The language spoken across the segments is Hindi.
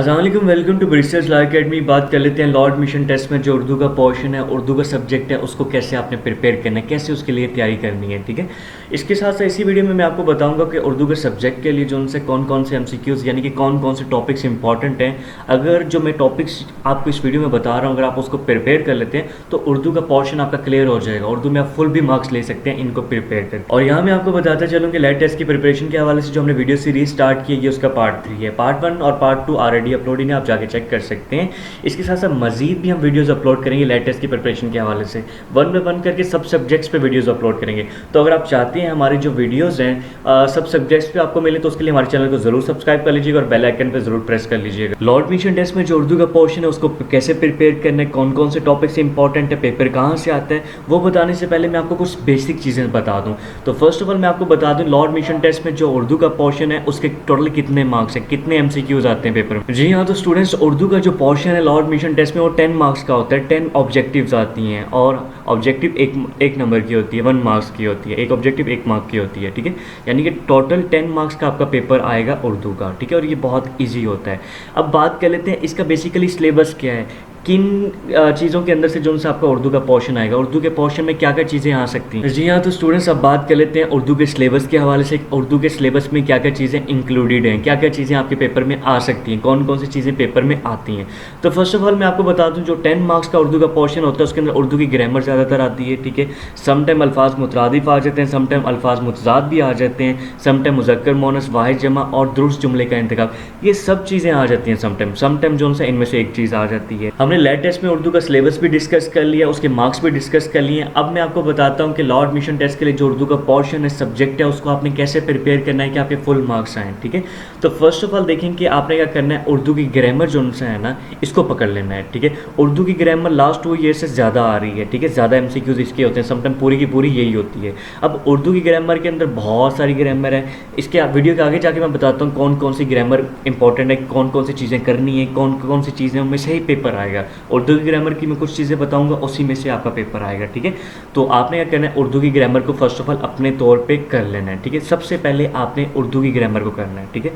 अस्सलाम welcome to barristers law academy. बात कर लेते हैं लॉ एडमिशन टेस्ट में जो उर्दू का पोर्शन है, उर्दू का सब्जेक्ट है, उसको कैसे आपने प्रिपेयर करना है, कैसे उसके लिए तैयारी करनी है। ठीक है, इसके साथ साथ इसी वीडियो में मैं आपको बताऊंगा कि उर्दू के सब्जेक्ट के लिए जो उनसे कौन कौन से एमसीक्यूज़ यानी कि कौन कौन से टॉपिक्स इंपॉर्टेंट हैं। अगर जो मैं टॉपिक्स आपको इस वीडियो में बता रहा हूँ, अगर आप उसको प्रिपेयर कर लेते हैं तो उर्दू का पोर्शन आपका क्लियर हो जाएगा। उर्दू में आप फुल भी मार्क्स ले सकते हैं इनको प्रिपेयर कर। और यहाँ मैं आपको बताता चलूँ कि लेट टेस्ट की प्रिपरेशन के हवाले से जो हमने वीडियो सीरीज स्टार्ट की है, उसका पार्ट 3 है। पार्ट 1 और पार्ट 2 ऑलरेडी अपलोड है, आप जाके चेक कर सकते हैं। इसके साथ साथ मजीद भी हम वीडियोस अपलोड करेंगे लेटेस्ट की प्रिपरेशन के हवाले से, वन बाय वन करके सब सब्जेक्ट्स पे वीडियोस अपलोड करेंगे। तो अगर आप चाहते हैं हमारी जो वीडियोस हैं सब सब्जेक्ट्स पे आपको मिले तो उसके लिए हमारे चैनल को जरूर सब्सक्राइब कर लीजिएगा और बेल आइकन पे जरूर प्रेस कर लीजिएगा। लॉ एडमिशन टेस्ट में जो उर्दू का पोर्शन है उसको कैसे प्रिपेयर करना है, कौन कौन से टॉपिक्स इंपॉर्टेंट है, पेपर कहाँ से आता है, वो बताने से पहले मैं आपको कुछ बेसिक चीज़ें बता दूँ। तो फर्स्ट ऑफ ऑल मैं आपको बता दूँ लॉ एडमिशन टेस्ट में जो उर्दू का पोर्शन है उसके टोटल कितने मार्क्स हैं, कितने MCQs आते हैं पेपर में। जी हाँ, तो स्टूडेंट्स उर्दू का जो पोर्शन है लॉ एडमिशन टेस्ट में वो 10 मार्क्स का होता है। 10 ऑब्जेक्टिव्स आती हैं और ऑब्जेक्टिव एक नंबर की होती है, 1 मार्क्स की होती है। एक ऑब्जेक्टिव 1 मार्क की होती है। ठीक है, यानी कि टोटल 10 मार्क्स का आपका पेपर आएगा उर्दू का। ठीक है, और ये बहुत ईजी होता है। अब बात कर लेते हैं इसका बेसिकली सिलेबस क्या है, किन चीज़ों के अंदर से जो उनसे आपका उर्दू का पोर्शन आएगा, उर्दू के पोर्शन में क्या क्या चीज़ें आ सकती हैं। जी हाँ, तो स्टूडेंट्स अब बात कर लेते हैं उर्दू के सिलेबस के हवाले से। उर्दू के सिलेबस में क्या क्या चीज़ें इंक्लूडेड हैं, क्या क्या चीज़ें आपके पेपर में आ सकती हैं, कौन कौन सी चीज़ें पेपर में आती हैं। तो फर्स्ट ऑफ ऑल मैं आपको बता दूँ जो 10 मार्क्स का उर्दू का पोर्शन होता है उसके अंदर उर्दू की ग्रामर ज़्यादातर आती है। ठीक है, समटाइम अल्फाज मुतरादिफ आ जाते हैं, समटाइम अल्फाज मुतजाद भी आ जाते हैं, समटाइम मुज़क्कर मोनस वाहिद जमा और दुरुस्त जुमले का इंतखाब, ये सब चीज़ें आ जाती हैं। समटाइम जो इनमें से एक चीज़ आ जाती है। हमने लेटेस्ट में उर्दू सिलेबस भी डिस्कस कर लिया, उसके मार्क्स भी डिस्कस कर लिए। अब मैं आपको बताता हूं कि लॉ एडमिशन टेस्ट के लिए जो उर्दू का पोर्शन है, सब्जेक्ट है, उसको आपने कैसे प्रिपेयर करना है कि आपके फुल मार्क्स आए। ठीक है, तो फर्स्ट ऑफ ऑल देखें कि आपने क्या करना है, उर्दू की ग्रामर जो उनसे है ना, इसको पकड़ लेना है। ठीक है, उर्दू की ग्रामर लास्ट 2 ईयर से ज़्यादा आ रही है। ठीक है, ज़्यादा MCQs इसके होते हैं, समटाइम पूरी की पूरी यही होती है। अब उर्दू की ग्रामर के अंदर बहुत सारी ग्रामर है। इसके वीडियो के आगे जाके मैं बताता हूँ कौन कौन सी ग्रामर इंपॉर्टेंट है, कौन कौन सी चीज़ें करनी है, कौन कौन सी चीज़ें उनमें से ही पेपर आएगा। उर्दू की ग्रामर की मैं कुछ चीज़ें बताऊंगा, उसी में से आपका पेपर आएगा। ठीक है, तो आपने क्या करना है, उर्दू की ग्रामर को फर्स्ट ऑफ ऑल अपने तौर पे कर लेना है। ठीक है, सबसे पहले आपने उर्दू की ग्रामर को करना है। ठीक है,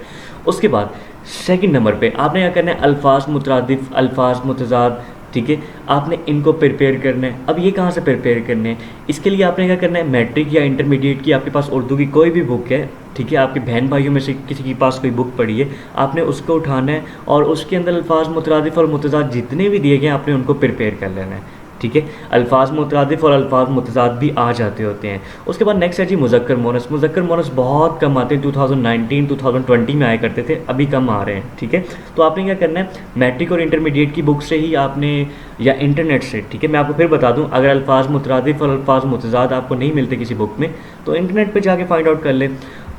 उसके बाद सेकंड नंबर पे आपने क्या करना है, अल्फाज मुतरादिफ, अल्फाज मुतजाद। ठीक है, आपने इनको प्रिपेयर करना है। अब ये कहाँ से प्रिपेयर करने हैं, इसके लिए आपने क्या करना है, मैट्रिक या इंटरमीडिएट की आपके पास उर्दू की कोई भी बुक है, ठीक है, आपके बहन भाइयों में से किसी के पास कोई बुक पड़ी है, आपने उसको उठाना है और उसके अंदर अल्फाज मुतरादिफ और मुतजाद जितने भी दिए गए आपने उनको प्रिपेयर कर लेना है। ठीक है, अल्फाज मुतरादिफ और अल्फाज मुतजाद भी आ जाते होते हैं। उसके बाद नेक्स्ट है जी मुज़क्कर मोनस। मुज़क्कर मोनस बहुत कम आते हैं, 2019 2020 में आया करते थे, अभी कम आ रहे हैं। ठीक है, तो आपने क्या करना है, मैट्रिक और इंटरमीडिएट की बुक से ही आपने या इंटरनेट से। ठीक है, मैं आपको फिर बता दूं, अगर अल्फाज मुतरादिफ और अल्फाज मुतजाद आपको नहीं मिलते किसी बुक में तो इंटरनेट पे जाके फाइंड आउट कर ले।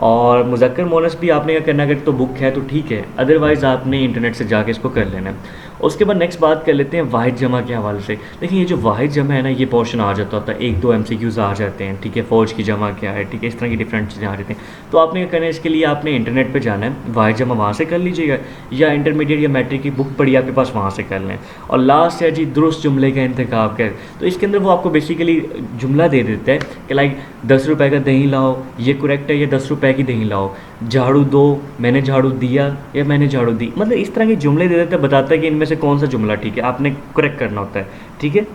और मुज़क्कर मोनस भी आपने क्या करना, अगर तो बुक है तो ठीक है, अदरवाइज़ आपने इंटरनेट से जाके इसको कर लेना है। उसके बाद नेक्स्ट बात कर लेते हैं वाहिद जमा के हवाले से। देखिए, ये जो वाहिद जमा है ना, ये पोर्शन आ जाता होता है, 1-2 MCQs आ जाते हैं। ठीक है, फ़ौज की जमा क्या है, ठीक है, इस तरह की डिफरेंट चीज़ें आ जाती हैं। तो आपने क्या करना है, इसके लिए आपने इंटरनेट पे जाना है, वाहिद जमा वहाँ से कर लीजिएगा, या इंटरमीडिएट या मैट्रिक की बुक पड़ी आपके पास, वहाँ से कर लें। और लास्ट है जी दुरुस्त जुमले का इंतखाब कर। तो इसके अंदर वो आपको बेसिकली जुमला दे देता है कि लाइक 10 रुपये का दही लाओ, ये करेक्ट है, या 10 रुपये की दही लाओ, झाड़ू दो, मैंने झाड़ू दिया या मैंने झाड़ू दी, मतलब इस तरह के जुमले दे देता है, बताता है कि इनमें से कौन सा जुमला ठीक है, आपने करेक्ट करना होता है। ठीक है,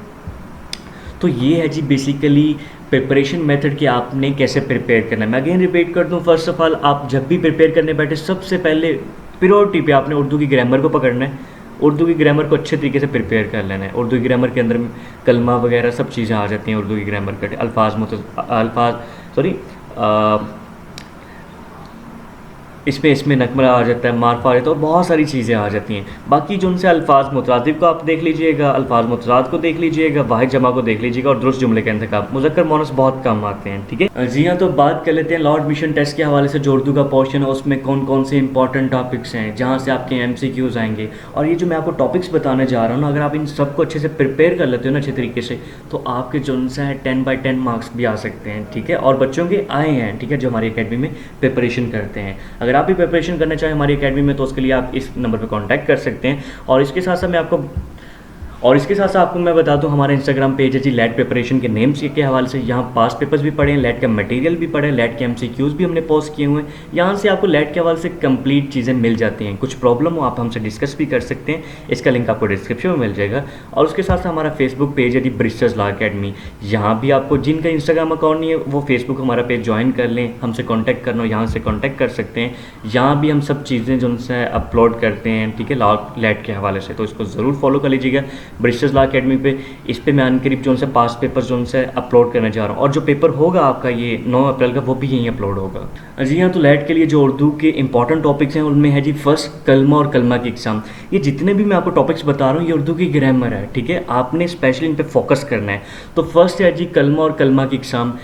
तो ये है जी बेसिकली प्रिपरेशन मेथड कि आपने कैसे प्रिपेयर करना है। मैं अगेन रिपीट कर दूं, फर्स्ट ऑफ ऑल आप जब भी प्रिपेयर करने बैठे सबसे पहले प्रायोरिटी पे आपने उर्दू की ग्रामर को पकड़ना है, उर्दू की ग्रामर को अच्छे तरीके से प्रिपेयर कर लेना है। उर्दू की ग्रामर के अंदर कलमा वगैरह सब चीज़ें आ जाती हैं उर्दू की ग्रामर के, इसमें नकमरा आ जाता है, मारफा आ जाता है और बहुत सारी चीज़ें आ जाती हैं। बाकी जो उनसे अल्फाज मुतरादिफ को आप देख लीजिएगा, अल्फाज मुतजाद को देख लीजिएगा, वाहिद जमा को देख लीजिएगा और दुरुस्त जुमले का इंतखाब। मुज़क्कर मोनस बहुत कम आते हैं। ठीक है जी हाँ, तो बात कर लेते हैं लॉ एडमिशन टेस्ट के हवाले से जो उर्दू का पोर्शन है उसमें कौन कौन से इंपॉर्टेंट टॉपिक्स हैं जहाँ से आपके MCQs आएंगे। और ये जो मैं आपको टॉपिक्स बताने जा रहा हूँ ना, अगर आप इन सबको अच्छे से प्रिपेयर कर लेते हो ना अच्छे तरीके से, तो आपके जो उनसे है 10/10 मार्क्स भी आ सकते हैं। ठीक है, और बच्चों के आए हैं, ठीक है, जो हमारी अकेडमी में प्रिपरेशन करते हैं। अगर आप भी प्रिपरेशन करना चाहे हमारी अकेडमी में तो उसके लिए आप इस नंबर पे कांटेक्ट कर सकते हैं। और इसके साथ साथ मैं आपको और इसके साथ साथ आपको मैं बता दूं हमारा इंस्टाग्राम पेज है जी लैट प्रिपरेशन के नेम्स के हवाले से, यहाँ पास पेपर्स भी पढ़े हैं, लैट का मटेरियल भी पढ़े हैं, लैट के एमसीक्यूज भी हमने पोस्ट किए हुए हैं। यहाँ से आपको लैट के हवाले से कंप्लीट चीज़ें मिल जाती हैं। कुछ प्रॉब्लम हो आप हमसे डिस्कस भी कर सकते हैं, इसका लिंक आपको डिस्क्रिप्शन में मिल जाएगा। और उसके साथ साथ हमारा फेसबुक पेज है जी ब्रिस्टर्स लॉ अकेडमी, यहाँ भी आपको जिनका इंस्टाग्राम अकाउंट नहीं है वो फेसबुक हमारा पेज ज्वाइन कर लें, हमसे कॉन्टैक्ट करना हो यहाँ से कॉन्टैक्ट कर सकते हैं। यहाँ भी हम सब चीज़ें जो उनसे अपलोड करते हैं, ठीक है, लॉ लैट के हवाले से, तो इसको ज़रूर फॉलो कर लीजिएगा ब्रिस्टर्स लॉ अकेडमी पे। इस पे मैं अनकरीब जो उनसे पास पेपर जो उनसे अपलोड करने जा रहा हूँ, और जो पेपर होगा आपका ये 9 अप्रैल का वो भी यहीं अपलोड होगा। जी हाँ, तो लैट के लिए जो उर्दू के इंपॉर्टेंट टॉपिक्स हैं उनमें है जी फर्स्ट कलमा और कलमा की एग्ज़ाम। ये जितने भी मैं आपको टॉपिक्स बता रहा हूँ ये उर्दू की ग्रामर है, ठीक है, आपने स्पेशली इन पे फोकस करना है। तो फर्स्ट है जी कलमा और कलमा की एग्ज़ाम।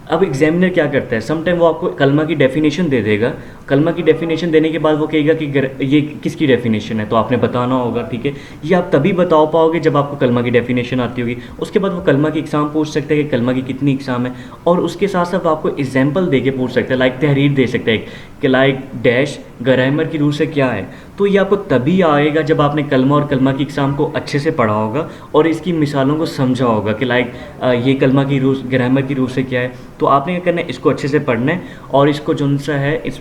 अब एग्जामिनर क्या करता है, सम टाइम वो आपको कलमा की डेफिनेशन दे देगा, कलमा की डेफिनेशन देने के बाद वो कहेगा कि ये किसकी डेफिनेशन है, तो आपने बताना होगा, ठीक है। ये आप तभी बता पाओगे जब आपको कलमा की डेफिनेशन आती होगी। उसके बाद वो कलमा की एग्ज़ाम पूछ सकते हैं कि कलमा की कितनी एग्ज़ाम है, और उसके साथ साथ आपको एग्जाम्पल दे के पूछ सकते हैं, लाइक तहरीर दे सकते हैं कि लाइक डैश ग्रामर की रूल से क्या है। तो ये आपको तभी आएगा जब आपने कलमा और कलमा की एग्ज़ाम को अच्छे से पढ़ा होगा और इसकी मिसालों को समझा होगा कि लाइक ये कलमा की रूल ग्रामर की रूल से क्या है। तो आपने क्या करना है, इसको अच्छे से पढ़ना है, और इसको जो सा है इस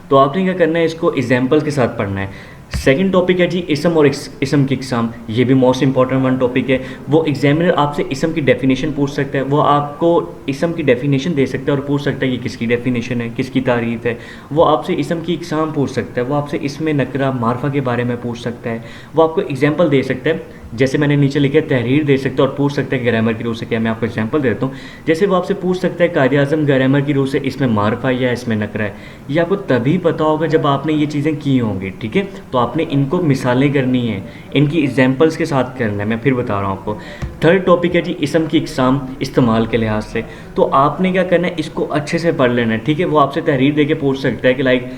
तो आपने क्या करना है, इसको एग्जाम्पल के साथ पढ़ना है। सेकंड टॉपिक है जी इसम और इसम की एग्ज़ाम। ये भी मोस्ट इंपॉर्टेंट वन टॉपिक है। वो एग्जामिनर आपसे इसम की डेफिनेशन पूछ सकता है, वो आपको इसम की डेफिनेशन दे सकता है और पूछ सकता है कि किसकी डेफिनेशन है, किसकी तारीफ़ है। वो आपसे इसम की एग्ज़ाम पूछ सकता है, वो आपसे इसमें नकरा मारफा के बारे में पूछ सकता है, वो आपको एग्जाम्पल दे सकता है। जैसे मैंने नीचे लिखा है तहरीर दे सकता है और पूछ सकता है कि ग्रामर की रूल से क्या। मैं आपको एग्जांपल देता हूँ। जैसे वो आपसे पूछ सकता है कायदे आज़म ग्रामर की रूल से इसमें मारफा या इसमें नकरा है। ये आपको तभी पता होगा जब आपने ये चीज़ें की होंगी, ठीक है। तो आपने इनको मिसालें करनी है, इनकी एग्जाम्पल्स के साथ करना है। मैं फिर बता रहा हूँ आपको। थर्ड टॉपिक है जी इसम की एग्ज़ाम इस्तेमाल के लिहाज से। तो आपने क्या करना है, इसको अच्छे से पढ़ लेना है, ठीक है। वो आपसे तहरीर दे के पूछ सकता है कि लाइक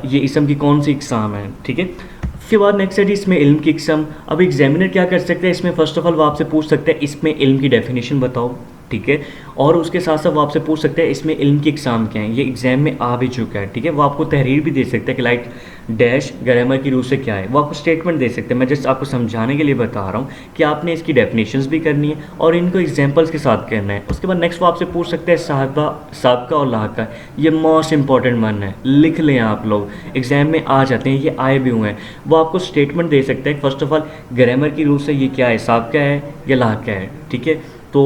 ये इसम की कौन सी एग्ज़ाम है, ठीक है। उसके बाद नेक्स्ट है जी इसमें इल्म की एग्ज़ाम। अब एग्जामिनर क्या कर सकते हैं इसमें, फर्स्ट ऑफ ऑल वो आपसे पूछ सकते हैं इसमें इल्म की डेफिनेशन बताओ, ठीक है। और उसके साथ साथ वो आपसे पूछ सकते हैं इसमें इल्म की एग्ज़ाम क्या है, ये एग्ज़ाम में आ भी चुका है, ठीक है। वो आपको तहरीर भी दे सकते हैं कि लाइक डैश ग्रामर की रूल से क्या है। वो आपको स्टेटमेंट दे सकते हैं। मैं जस्ट आपको समझाने के लिए बता रहा हूँ कि आपने इसकी डेफिनेशंस भी करनी है और इनको एग्जाम्पल्स के साथ करना है। उसके बाद नेक्स्ट वो आपसे पूछ सकते हैं साहबका और लाहका। ये मोस्ट इंपॉर्टेंट वन है, लिख लें आप लोग, एग्जाम में आ जाते हैं, ये आए भी हुए हैं। वो आपको स्टेटमेंट दे सकते हैं फर्स्ट ऑफ ऑल ग्रामर की रूल से ये क्या है, साहबका है या लाहका है, ठीक है। तो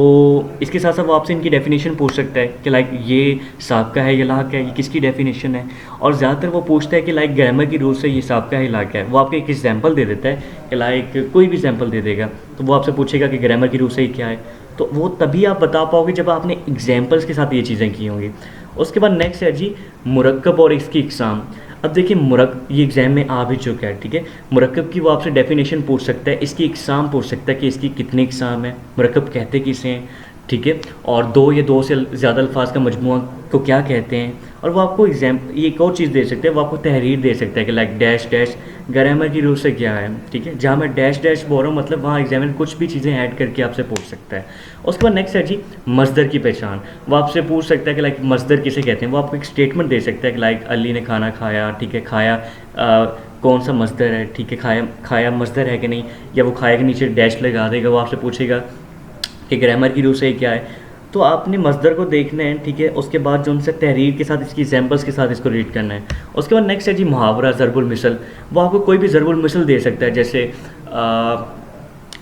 इसके साथ साथ वो आपसे इनकी डेफिनेशन पूछ सकता है कि लाइक ये साहबका है या लाहका है, ये किसकी डेफिनेशन है। और ज़्यादातर वो पूछता है कि लाइक ग्रामर की रूल से ये साहबका है या लाहका है। वो आपको एक एग्जाम्पल दे देता है कि लाइक कोई भी एग्जाम्पल दे देगा, तो वो आपसे पूछेगा कि ग्रामर की रूल से ये क्या है। तो वो तभी आप बता पाओगे जब आपने एग्जाम्पल्स के साथ ये चीज़ें की होंगी। उसके बाद नेक्स्ट है जी मुरक्कब और इसकी एग्ज़ाम। अब देखिए ये एग्ज़ाम में आ भी चुका है, ठीक है। मुरक्कब की वो आपसे डेफिनेशन पूछ सकता है, इसकी एग्ज़ाम पूछ सकता है कि इसकी कितनी एग्ज़ाम है, मुरक्कब कहते किसे हैं, ठीक है। और दो या दो से ज़्यादा अल्फाज का मजमुआ को क्या कहते हैं। और वो आपको ये एक और चीज़ दे सकते हैं, वो आपको तहरीर दे सकता है कि लाइक डैश डैश ग्रामर की रूल से क्या है, ठीक है। जहाँ मैं डैश डैश बोल रहा हूँ मतलब वहाँ एग्जामिनर कुछ भी चीज़ें ऐड करके आपसे पूछ सकता है। उसके बाद नेक्स्ट है जी मस्दर की पहचान। वो आपसे पूछ सकता है कि लाइक मस्दर किसे कहते हैं। वो आपको एक स्टेटमेंट दे सकता है कि लाइक अली ने खाना खाया, ठीक है। खाया कौन सा मस्दर है, ठीक है। खाया मस्दर है कि नहीं, या वो खाया के नीचे डैश लगा देगा। वो आपसे पूछेगा कि ग्रामर की रूल से क्या है। तो आपने मस्दर को देखना है, ठीक है। उसके बाद जो उनसे तहरीर के साथ इसकी एग्जाम्पल्स के साथ इसको रीड करना है। उसके बाद नेक्स्ट है जी मुहावरा ज़रबुल मिसल। वो आपको कोई भी ज़रबुल मिसल दे सकता है, जैसे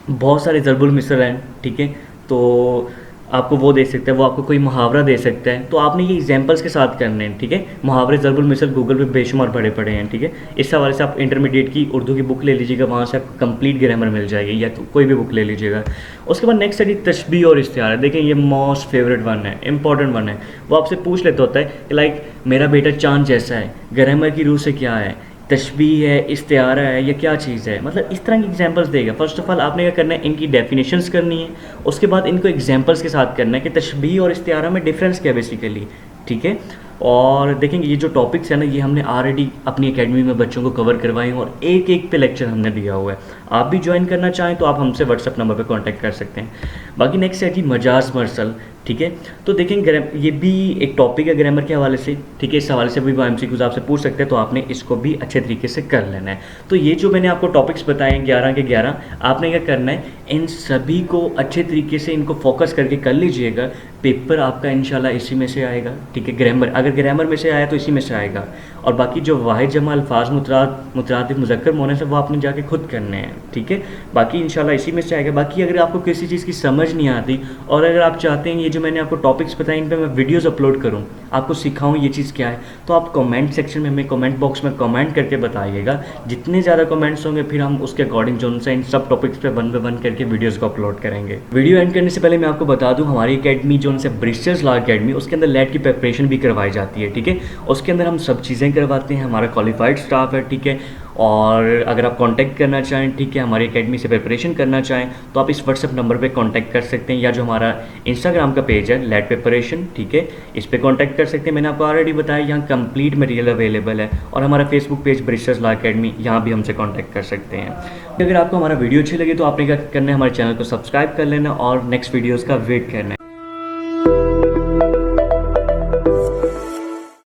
बहुत सारे ज़रबुल मिसल हैं, ठीक है। तो आपको वो दे सकता है, वो आपको कोई मुहावरा दे सकता है। तो आपने ये एग्जाम्पल्स के साथ करने हैं, ठीक है। मुहावरे ज़रबुल मिसल गूगल पे बेशुमार पड़े हैं, ठीक है। इस हवाले से आप इंटरमीडिएट की उर्दू की बुक ले लीजिएगा, वहाँ से आपको कंप्लीट ग्रामर मिल जाएगी, या तो कोई भी बुक ले लीजिएगा। उसके बाद नेक्स्ट है जी तशबीह और इस्तिआरा। देखिए ये मोस्ट फेवरेट वन है, इंपॉर्टेंट वन है। वो आपसे पूछ लेता होता है कि लाइक मेरा बेटा चांद जैसा है, ग्रामर की रूल से क्या है, तशबीह है, इस्तिआरा है, या क्या चीज़ है। मतलब इस तरह की एग्जांपल्स देगा। फर्स्ट ऑफ ऑल आपने क्या करना है, इनकी डेफिनेशंस करनी है। उसके बाद इनको एग्जांपल्स के साथ करना है कि तशबीह और इस्तिआरा में डिफरेंस क्या है बेसिकली, ठीक है। और देखेंगे ये जो टॉपिक्स है ना, ये हमने ऑलरेडी अपनी एकेडमी में बच्चों को कवर करवाए हैं और एक एक पे लेक्चर हमने दिया हुआ है। आप भी ज्वाइन करना चाहें तो आप हमसे व्हाट्सअप नंबर पे कांटेक्ट कर सकते हैं। बाकी नेक्स्ट है जी मजाज मरसल। ठीक है। तो देखें ये भी एक टॉपिक है ग्रामर के हवाले से, ठीक है। इस हवाले से भी वो एमसीक्यूज आपसे पूछ सकते हैं, तो आपने इसको भी अच्छे तरीके से कर लेना है। तो ये जो मैंने आपको टॉपिक्स बताए 11 के 11, आपने क्या करना है, इन सभी को अच्छे तरीके से इनको फोकस करके कर लीजिएगा। पेपर आपका इंशाल्लाह इसी में से आएगा, ठीक है। ग्रामर अगर ग्रामर में से आया तो इसी में से आएगा, और बाकी जो वाहिद जमा अल्फाज मुतरादिफ मुज़क्कर मोनस है वो आपने जाके खुद करने हैं, ठीक है। बाकी इंशाल्लाह इसी में से आएगा। बाकी अगर आपको किसी चीज़ की समझ नहीं आती और अगर आप चाहते हैं ये जो मैंने आपको टॉपिक्स बताए इन पे मैं वीडियोस अपलोड करूं, आपको सिखाऊं ये चीज़ क्या है, तो आप कमेंट सेक्शन में हमें कमेंट बॉक्स में कमेंट करके बताइएगा। जितने ज़्यादा कमेंट्स होंगे फिर हम उसके अकॉर्डिंग जो उनसे इन सब टॉपिक्स पे 1 बाय 1 करके वीडियोज़ को अपलोड करेंगे। वीडियो एंड करने से पहले मैं आपको बता दूँ, हमारी अकेडमी जो उनसे ब्रिस्टर्स लॉ अकेडमी, उसके अंदर लेट की प्रिपरेशन भी करवाई जाती है, ठीक है। उसके अंदर हम सब चीज़ें करवाते हैं, हमारा क्वालिफाइड स्टाफ है, ठीक है। और अगर आप कांटेक्ट करना चाहें, ठीक है, हमारी एकेडमी से प्रिपरेशन करना चाहें तो आप इस व्हाट्सएप नंबर पे कांटेक्ट कर सकते हैं, या जो हमारा इंस्टाग्राम का पेज है लेट प्रिपरेशन, ठीक है, इस पे कांटेक्ट कर सकते हैं। मैंने आपको ऑलरेडी बताया यहाँ कंप्लीट मटेरियल अवेलेबल है, और हमारा फेसबुक पेज ब्रिस्टर्स लॉ अकेडमी, यहाँ भी हमसे कॉन्टैक्ट कर सकते हैं। अगर आपको हमारा वीडियो अच्छी लगी तो आपने क्या करना है, हमारे चैनल को सब्सक्राइब कर लेना और नेक्स्ट वीडियोज़ का वेट करना है।